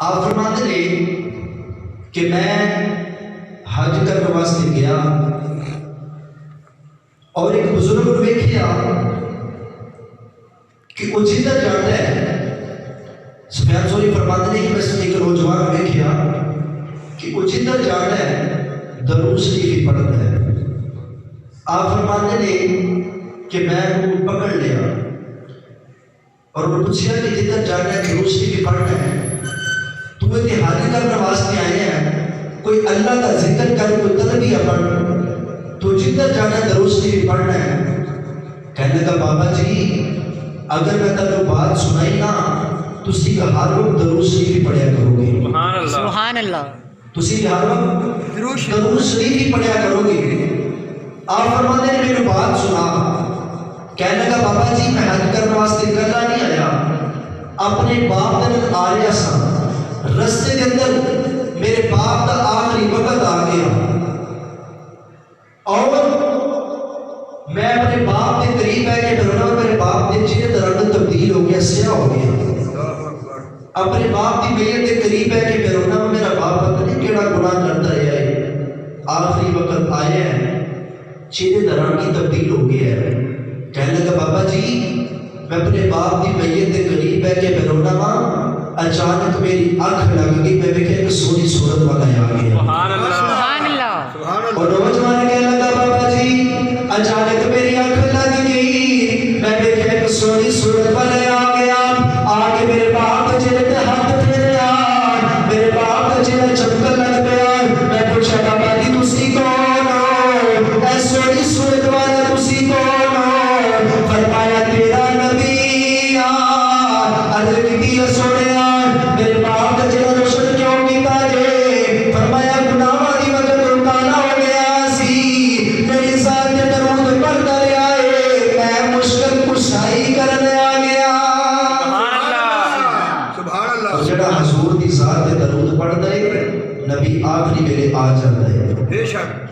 آپ فرماتے نے کہ میں حج کرنے واسطے گیا اور ایک بزرگ نے ویکھیا کہ وہ جدھر جاتا ہے. سفیان ثوری فرماتے ہیں کہ میں ایک نوجوان ویکھیا کہ وہ جدھر جاتا ہے درود شریف پڑھتا ہے. آپ فرماتے ہیں کہ میں وہ پکڑ لیا اور وہ پوچھا کہ جدھر جانا ہے درود شریف پڑھنا ہے تو وہ حاضر کرنے واسطے آئے ہیں, کوئی اللہ کا ذکر کر, کوئی تلبیہ پڑھ, تو جدھر جانا ہے درود شریف پڑھنا ہے. کہنے لگا بابا جی اگر میں تمہیں بات سنائی نا تسی ہر وقت درود شریف پڑھیا کرو گے. سبحان اللہ. تسی ہر وقت درود شریف ہی پڑھیا کرو گے. آپ فرماتے ہیں میری بات سنا. کہنے لگا بابا جی میں حج کرنے واسطے کلا نہیں آیا, اپنے باپ کے آ رہا سا, رستے کے اندر میرے باپ کا آخری وقت آ گیا اور میں اپنے باپ کے قریب ہے کہ میرے باپ کے چہرے کا رنگ تبدیل ہو گیا, سیاہ ہو گیا. اپنے باپ کی میت کے قریب ہے کہ میرا باپ پتہ نہیں کیڑا گناہ کرتا رہا ہے, آخری وقت آئے ہیں, چہرے کا رنگ کی تبدیل ہو گیا ہے. کہنے لگا بابا جی میں اپنے باپ کی میت کے قریب ہے کہ میں رونا ماں, اچانک میری آنکھ لگ گئی, میں دیکھا کہ سونی صورت والا آ گیا. سبحان اللہ. اور نوجوان کہنے لگا بابا جی اچانک میری آنکھ لگ گئی, میں دیکھا کہ سونی صورت والا آ گیا. آگے میرے باپ چہرے پہ ہاتھ پھیرا, میرے باپ کا چہرہ چمکن لگ گیا. میں پوچھا بابا جی تسی کون ہو, اے سونی صورت والا تسی کون ہو؟ فرمایا تیرا نبی عرض کی سنیا میرے باپ کا چہرہ روشن کیوں کیتا جے؟ فرمایا گناہاں دی وجہ تو کالا ہو گیا سی, میری ذات تے درود پڑھدا رہیا ہے, میں مشکل کشائی کرنے آ گیا. سبحان اللہ. جڑا حضور دی ذات تے درود پڑھدا ہے نبی آخری ویلے آ جاندا ہے. بے شک.